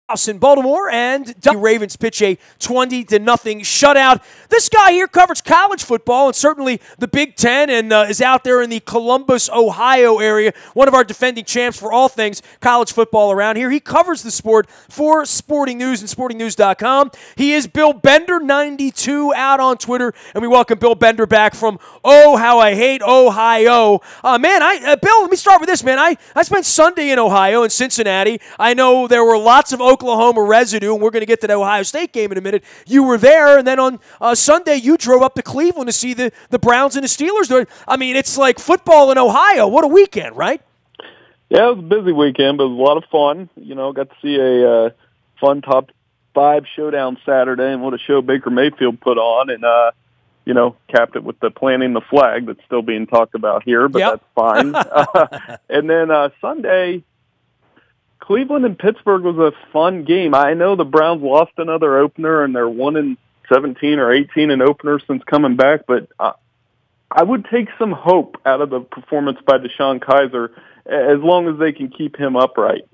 in Baltimore, and the Ravens pitch a 20-0 shutout. This guy here covers college football and certainly the Big Ten, and is out there in the Columbus, Ohio area, one of our defending champs for all things college football around here. He covers the sport for Sporting News and sportingnews.com. He is Bill Bender 92 out on Twitter, and we welcome Bill Bender back from Oh How I Hate Ohio. Bill, let me start with this, man. I spent Sunday in Ohio, in Cincinnati. I know there were lots of Oklahoma residue, and we're going to get to the Ohio State game in a minute. You were there, and then on Sunday you drove up to Cleveland to see the Browns and the Steelers. I mean, it's like football in Ohio. What a weekend, right? Yeah, it was a busy weekend, but it was a lot of fun. You know, got to see a fun top 5 showdown Saturday, and what a show Baker Mayfield put on, and capped it with the planting the flag that's still being talked about here, but That's fine. And then Sunday, Cleveland and Pittsburgh was a fun game. I know the Browns lost another opener, and they're 1-17 or 18 in openers since coming back, but I would take some hope out of the performance by Deshaun Kaiser as long as they can keep him upright.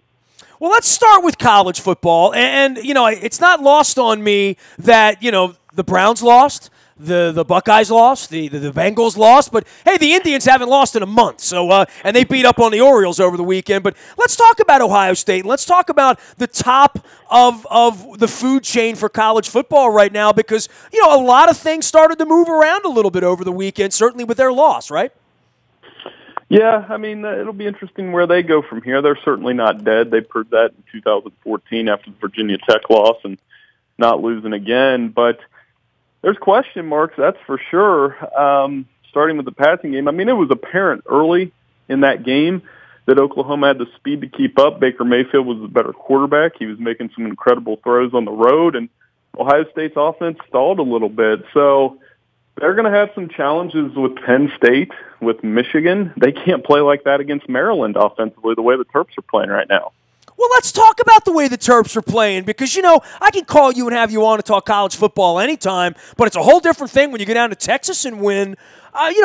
Well, let's start with college football, and it's not lost on me that the Browns lost. The Buckeyes lost, the Bengals lost, but hey, the Indians haven't lost in a month. So and they beat up on the Orioles over the weekend. But let's talk about Ohio State. Let's talk about the top of the food chain for college football right now, because a lot of things started to move around a little bit over the weekend, certainly with their loss, right? Yeah, I mean, it'll be interesting where they go from here. They're certainly not dead. They proved that in 2014 after the Virginia Tech loss and not losing again, but there's question marks, that's for sure, starting with the passing game. I mean, it was apparent early in that game that Oklahoma had the speed to keep up. Baker Mayfield was the better quarterback. He was making some incredible throws on the road, and Ohio State's offense stalled a little bit. So they're going to have some challenges with Penn State, with Michigan. They can't play like that against Maryland offensively the way the Terps are playing right now. Well, let's talk about the way the Terps are playing, because, I can call you and have you on to talk college football anytime, but it's a whole different thing when you go down to Texas and win.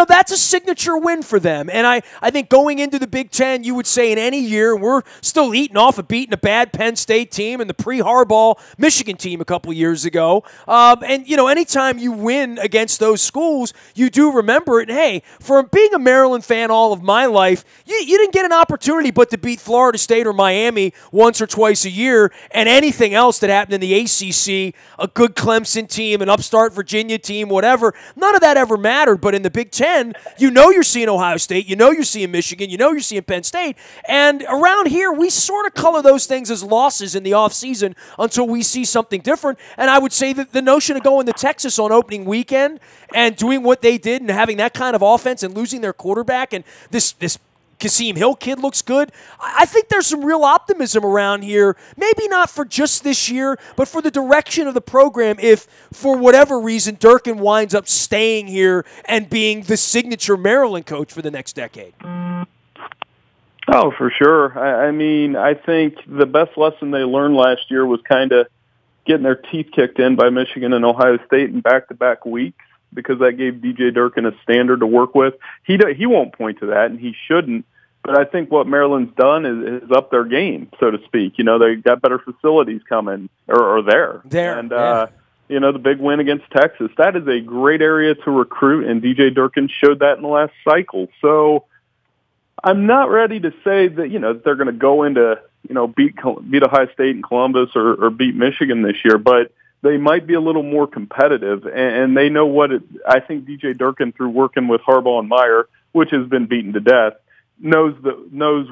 That's a signature win for them. And I think going into the Big Ten, you would say in any year, we're still eating off of beating a bad Penn State team and the pre-Harbaugh Michigan team a couple years ago. Anytime you win against those schools, you do remember it. And, hey, for being a Maryland fan all of my life, you didn't get an opportunity but to beat Florida State or Miami once or twice a year, and anything else that happened in the ACC, a good Clemson team, an upstart Virginia team, whatever, none of that ever mattered. But in the Big Ten, you're seeing Ohio State, you're seeing Michigan, you're seeing Penn State, and around here we sort of color those things as losses in the offseason until we see something different. And I would say that the notion of going to Texas on opening weekend and doing what they did and having that kind of offense and losing their quarterback, and this Kasim Hill kid looks good. I think there's some real optimism around here, maybe not for just this year, but for the direction of the program if, for whatever reason, Durkin winds up staying here and being the signature Maryland coach for the next decade. Oh, for sure. I mean, I think the best lesson they learned last year was kind of getting their teeth kicked in by Michigan and Ohio State in back-to-back weeks, because that gave DJ Durkin a standard to work with. He won't point to that, and he shouldn't. But I think what Maryland's done is up their game, so to speak. They got better facilities coming, or there. And, the big win against Texas, that is a great area to recruit, and DJ Durkin showed that in the last cycle. So I'm not ready to say that, they're going to go into, beat Ohio State and Columbus or beat Michigan this year, but they might be a little more competitive, and they know I think DJ Durkin, through working with Harbaugh and Meyer, which has been beaten to death, knows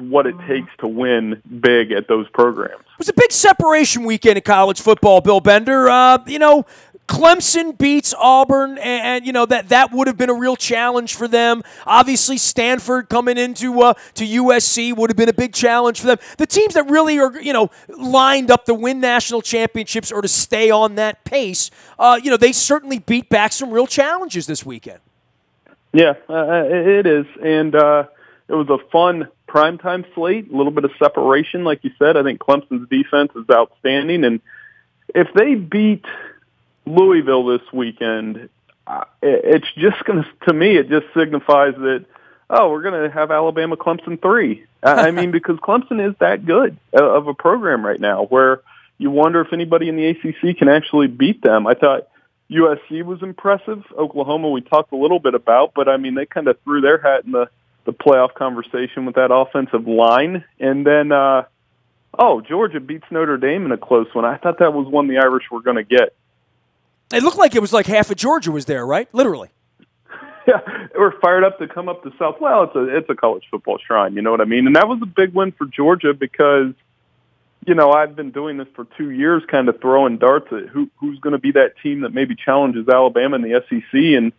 what it takes to win big at those programs. It was a big separation weekend in college football, Bill Bender. Clemson beats Auburn, and that would have been a real challenge for them. Obviously, Stanford coming into to USC would have been a big challenge for them. The teams that really are lined up to win national championships or to stay on that pace, they certainly beat back some real challenges this weekend. Yeah, it is, and it was a fun primetime slate. A little bit of separation, like you said. I think Clemson's defense is outstanding, and if they beat Louisville this weekend, it's just going to me, it just signifies that, we're going to have Alabama Clemson 3. I mean, because Clemson is that good of a program right now, where you wonder if anybody in the ACC can actually beat them. I thought USC was impressive. Oklahoma we talked a little bit about, but, I mean, they kind of threw their hat in the playoff conversation with that offensive line. And then, Georgia beats Notre Dame in a close one. I thought that was one the Irish were going to get. It looked like it was like half of Georgia was there, right? Literally. Yeah, they were fired up to come up to South. Well, it's a college football shrine, you know what I mean? And that was a big win for Georgia because, you know, I've been doing this for 2 years, kind of throwing darts at who's going to be that team that maybe challenges Alabama in the SEC, and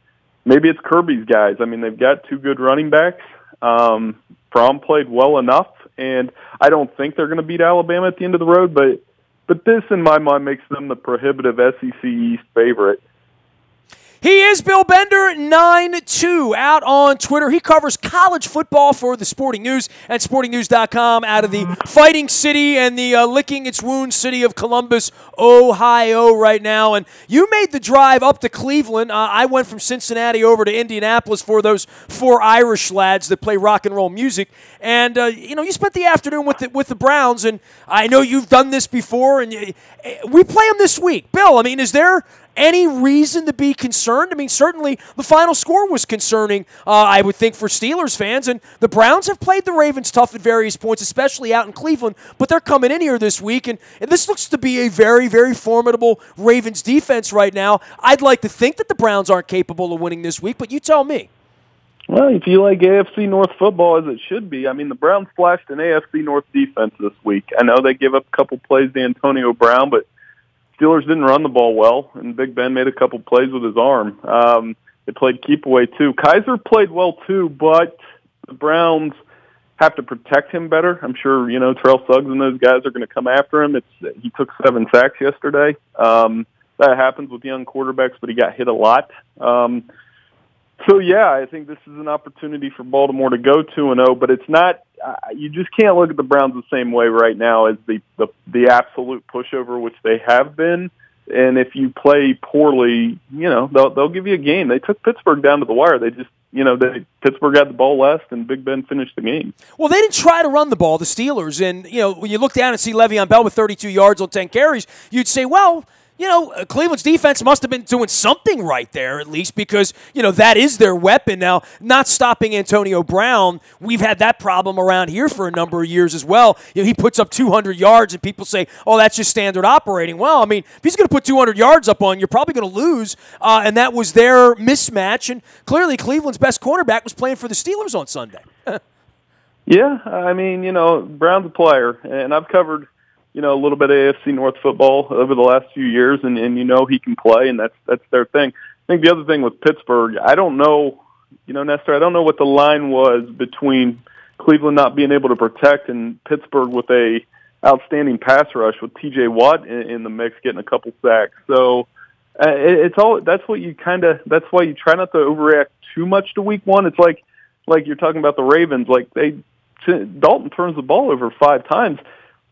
maybe it's Kirby's guys. I mean, they've got two good running backs. Fromm played well enough, and I don't think they're going to beat Alabama at the end of the road, but this, in my mind, makes them the prohibitive SEC East favorite. He is Bill Bender, 9-2, out on Twitter. He covers college football for the Sporting News at sportingnews.com out of the fighting city and the licking its wounds city of Columbus, Ohio right now. And you made the drive up to Cleveland. I went from Cincinnati over to Indianapolis for those four Irish lads that play rock and roll music. And, you spent the afternoon with the Browns, and I know you've done this before, and we play them this week. Bill, I mean, is there any reason to be concerned? I mean, certainly the final score was concerning, I would think, for Steelers fans. And the Browns have played the Ravens tough at various points, especially out in Cleveland. But they're coming in here this week, and this looks to be a very, very formidable Ravens defense right now. I'd like to think that the Browns aren't capable of winning this week, but you tell me. Well, if you like AFC North football, as it should be, I mean, the Browns flashed an AFC North defense this week. I know they give up a couple plays to Antonio Brown, but Steelers didn't run the ball well, and Big Ben made a couple plays with his arm. They played keep away, too. Kaiser played well, too, but the Browns have to protect him better. I'm sure, Terrell Suggs and those guys are going to come after him. He took 7 sacks yesterday. That happens with young quarterbacks, but he got hit a lot. I think this is an opportunity for Baltimore to go 2-0, but it's not. You just can't look at the Browns the same way right now as the absolute pushover, which they have been. And if you play poorly, they'll give you a game. They took Pittsburgh down to the wire. They just, Pittsburgh had the ball last, and Big Ben finished the game. Well, they didn't try to run the ball, the Steelers. And, when you look down and see Le'Veon Bell with 32 yards on 10 carries, you'd say, well, Cleveland's defense must have been doing something right there, at least, because, that is their weapon. Now, not stopping Antonio Brown, we've had that problem around here for a number of years as well. He puts up 200 yards, and people say, oh, that's just standard operating. Well, I mean, if he's going to put 200 yards up on you, you're probably going to lose, and that was their mismatch. And clearly, Cleveland's best cornerback was playing for the Steelers on Sunday. Yeah, I mean, Brown's a player, and I've covered a little bit of AFC North football over the last few years, and he can play, and that's their thing. I think the other thing with Pittsburgh, I don't know, Nestor, I don't know what the line was between Cleveland not being able to protect and Pittsburgh with a outstanding pass rush with T.J. Watt in the mix, getting a couple sacks. So that's why you try not to overreact too much to week one. It's like you're talking about the Ravens, Dalton turns the ball over 5 times.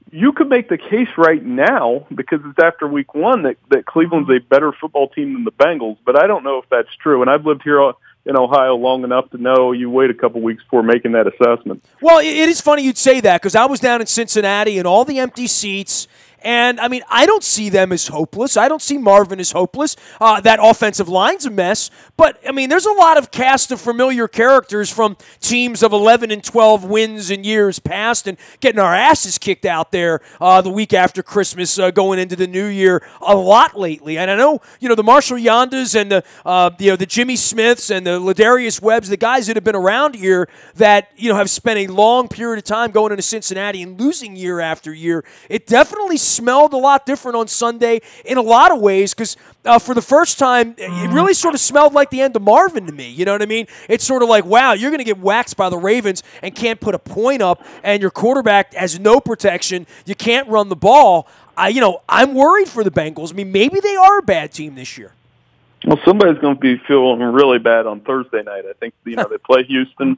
You could make the case right now, because it's after week one, that Cleveland's a better football team than the Bengals, but I don't know if that's true. And I've lived here in Ohio long enough to know you wait a couple weeks before making that assessment. Well, it is funny you'd say that, because I was down in Cincinnati and all the empty seats. And, I mean, I don't see them as hopeless. I don't see Marvin as hopeless. That offensive line's a mess. But, I mean, there's a lot of cast of familiar characters from teams of 11 and 12 wins in years past and getting our asses kicked out there the week after Christmas going into the new year a lot lately. And I know, the Marshall Yondas and the Jimmy Smiths and the Ladarius Webbs, the guys that have been around here that, have spent a long period of time going into Cincinnati and losing year after year. It definitely smelled a lot different on Sunday in a lot of ways, because for the first time, it really sort of smelled like the end of Marvin to me. You know what I mean? It's sort of like, wow, you're going to get waxed by the Ravens and can't put a point up, and your quarterback has no protection. You can't run the ball. I'm worried for the Bengals. I mean, maybe they are a bad team this year. Well, somebody's going to be feeling really bad on Thursday night. I think, they play Houston.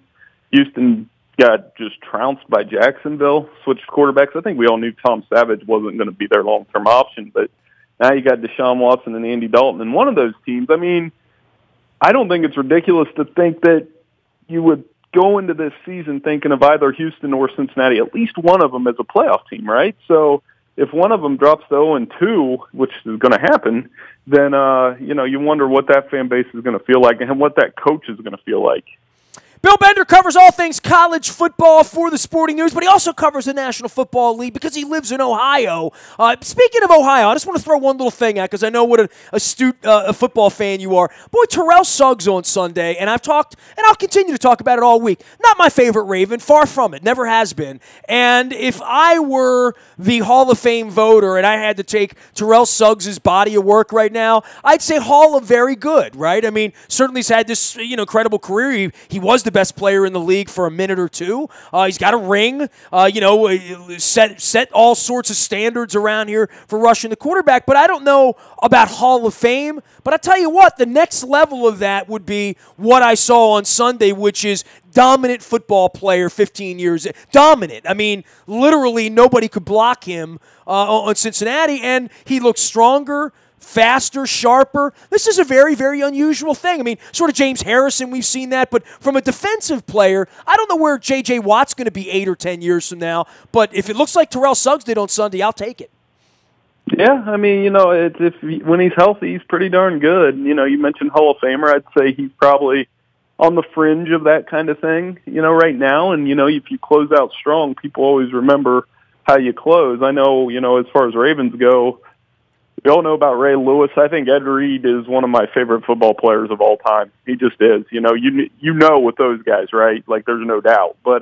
Houston got just trounced by Jacksonville, switched quarterbacks. I think we all knew Tom Savage wasn't going to be their long-term option, but now you got Deshaun Watson and Andy Dalton. And one of those teams, I mean, I don't think it's ridiculous to think that you would go into this season thinking of either Houston or Cincinnati, at least one of them as a playoff team, right? So if one of them drops to 0-2, which is going to happen, then you wonder what that fan base is going to feel like and what that coach is going to feel like. Bill Bender covers all things college football for the Sporting News, but he also covers the National Football League because he lives in Ohio. Speaking of Ohio, I just want to throw one little thing out because I know what an astute football fan you are. Boy, Terrell Suggs on Sunday, and I've talked, and I'll continue to talk about it all week. Not my favorite Raven, far from it, never has been. And if I were the Hall of Fame voter and I had to take Terrell Suggs' body of work right now, I'd say Hall of Very Good, right? I mean, certainly he's had this incredible career. He was the best player in the league for a minute or two. He's got a ring, set all sorts of standards around here for rushing the quarterback, but I don't know about Hall of Fame. But I tell you what, the next level of that would be what I saw on Sunday, which is dominant football player, 15 years. Dominant. I mean, literally nobody could block him on Cincinnati, and he looked stronger, faster, sharper. This is a very, very unusual thing. I mean, sort of James Harrison, we've seen that, but from a defensive player, I don't know where J.J. Watt's going to be 8 or 10 years from now, but if it looks like Terrell Suggs did on Sunday, I'll take it. Yeah, I mean, when he's healthy, he's pretty darn good. You mentioned Hall of Famer. I'd say he's probably on the fringe of that kind of thing, right now. And, if you close out strong, people always remember how you close. I know, as far as Ravens go, we all know about Ray Lewis. I think Ed Reed is one of my favorite football players of all time. He just is. With those guys, right? Like, there's no doubt. But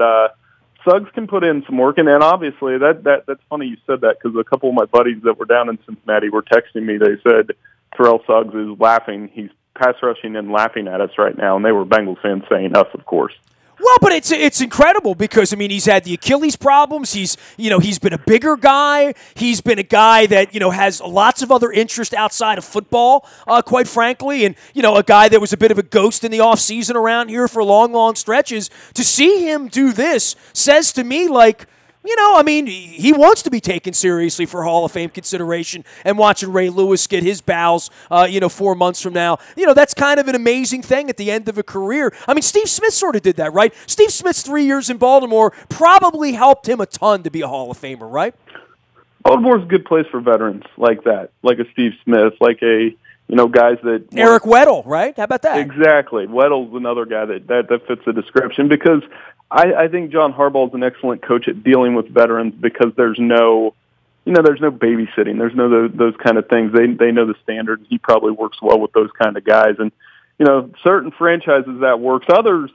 Suggs can put in some work, and obviously that's funny you said that because a couple of my buddies that were down in Cincinnati were texting me. They said Terrell Suggs is laughing. He's pass rushing and laughing at us right now, and they were Bengals fans saying us, of course. Well, but it's incredible because, I mean, he's had the Achilles problems. He's been a bigger guy. He's been a guy that, has lots of other interest outside of football, quite frankly, and, a guy that was a bit of a ghost in the offseason around here for long, long stretches. To see him do this says to me, like, he wants to be taken seriously for Hall of Fame consideration, and watching Ray Lewis get his bows, 4 months from now, that's kind of an amazing thing at the end of a career. I mean, Steve Smith sort of did that, right? Steve Smith's 3 years in Baltimore probably helped him a ton to be a Hall of Famer, right? Baltimore's a good place for veterans like that, like a Steve Smith, like a guys that Eric Weddle, right? How about that? Exactly. Weddle's another guy that fits the description because I think John Harbaugh is an excellent coach at dealing with veterans because there's no babysitting. There's no those kind of things. They know the standards. He probably works well with those kind of guys. And, certain franchises that works. Others,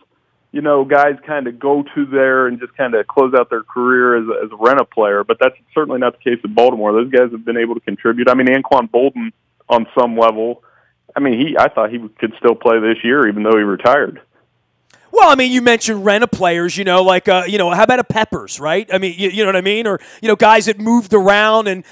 guys kind of go to there and just kind of close out their career as a rent-a player. But that's certainly not the case at Baltimore. Those guys have been able to contribute. I mean, Anquan Bolden on some level. I mean, I thought he could still play this year even though he retired. Well, I mean, you mentioned rent-a players, how about a Peppers, right? I mean, you know what I mean? Or, guys that moved around and,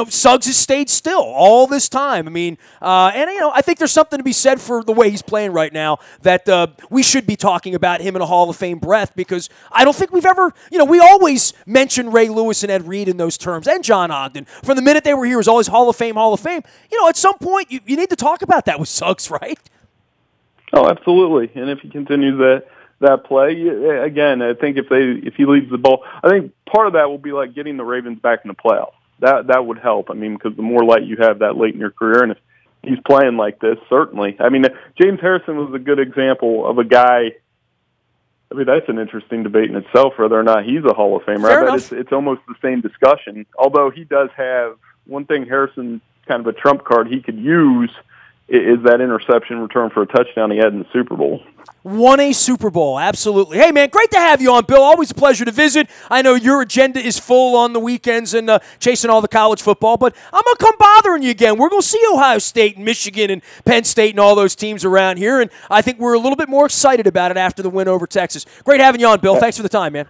Suggs has stayed still all this time. I mean, I think there's something to be said for the way he's playing right now that we should be talking about him in a Hall of Fame breath because I don't think we've ever, we always mention Ray Lewis and Ed Reed in those terms and John Ogden. From the minute they were here, it was always Hall of Fame, Hall of Fame. At some point, you need to talk about that with Suggs, right? Oh, absolutely. And if he continues that play, again, I think if he leaves the ball, I think part of that will be like getting the Ravens back in the playoffs. That would help. I mean, because the more light you have that late in your career, and if he's playing like this, certainly. I mean, James Harrison was a good example of a guy. I mean, that's an interesting debate in itself, whether or not he's a Hall of Famer. Fair I bet enough. it's almost the same discussion. Although he does have one thing, Harrison, kind of a trump card he could use is that interception return for a touchdown he had in the Super Bowl. Won a Super Bowl, absolutely. Hey, man, great to have you on, Bill. Always a pleasure to visit. I know your agenda is full on the weekends and chasing all the college football, but I'm going to come bothering you again. We're going to see Ohio State and Michigan and Penn State and all those teams around here, and I think we're a little bit more excited about it after the win over Texas. Great having you on, Bill. Thanks for the time, man.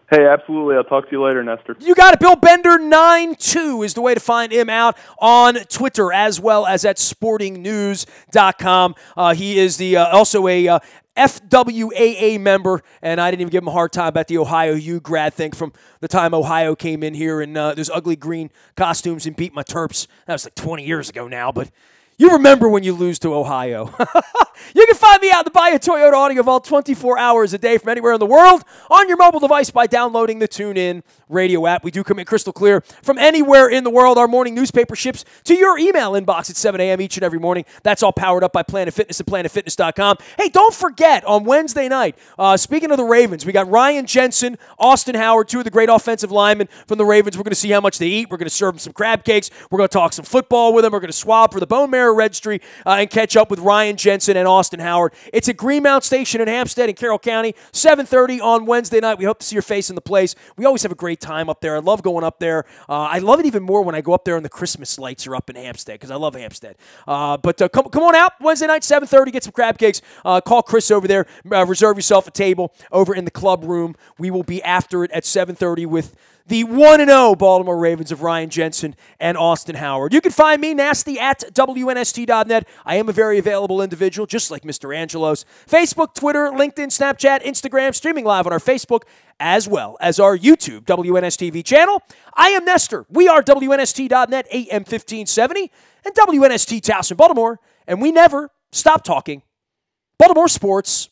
Hey, absolutely. I'll talk to you later, Nestor. You got it. Bill Bender 92 is the way to find him out on Twitter as well as at sportingnews.com. He is also a FWAA member, and I didn't even give him a hard time about the Ohio U grad thing from the time Ohio came in here in those ugly green costumes and beat my Terps. That was like 20 years ago now, but you remember when you lose to Ohio. You can find me out in the Buy a Toyota Audio Vault 24 hours a day from anywhere in the world on your mobile device by downloading the TuneIn radio app. We do come in crystal clear from anywhere in the world. Our morning newspaper ships to your email inbox at 7 a.m. each and every morning. That's all powered up by Planet Fitness at planetfitness.com. Hey, don't forget, on Wednesday night, speaking of the Ravens, we got Ryan Jensen, Austin Howard, two of the great offensive linemen from the Ravens. We're going to see how much they eat. We're going to serve them some crab cakes. We're going to talk some football with them. We're going to swab for the bone marrow registry and catch up with Ryan Jensen and Austin Howard. It's at Greenmount Station in Hampstead in Carroll County, 7:30 on Wednesday night. We hope to see your face in the place. We always have a great time up there. I love going up there. I love it even more when I go up there and the Christmas lights are up in Hampstead because I love Hampstead. But come on out Wednesday night, 7:30. Get some crab cakes. Call Chris over there. Reserve yourself a table over in the club room. We will be after it at 7:30 with the 1-0 Baltimore Ravens of Ryan Jensen and Austin Howard. You can find me, Nasty, at WNST.net. I am a very available individual, just like Mr. Angelos. Facebook, Twitter, LinkedIn, Snapchat, Instagram, streaming live on our Facebook, as well as our YouTube WNSTV channel. I am Nestor. We are WNST.net, AM 1570, and WNST Towson, Baltimore, and we never stop talking Baltimore sports.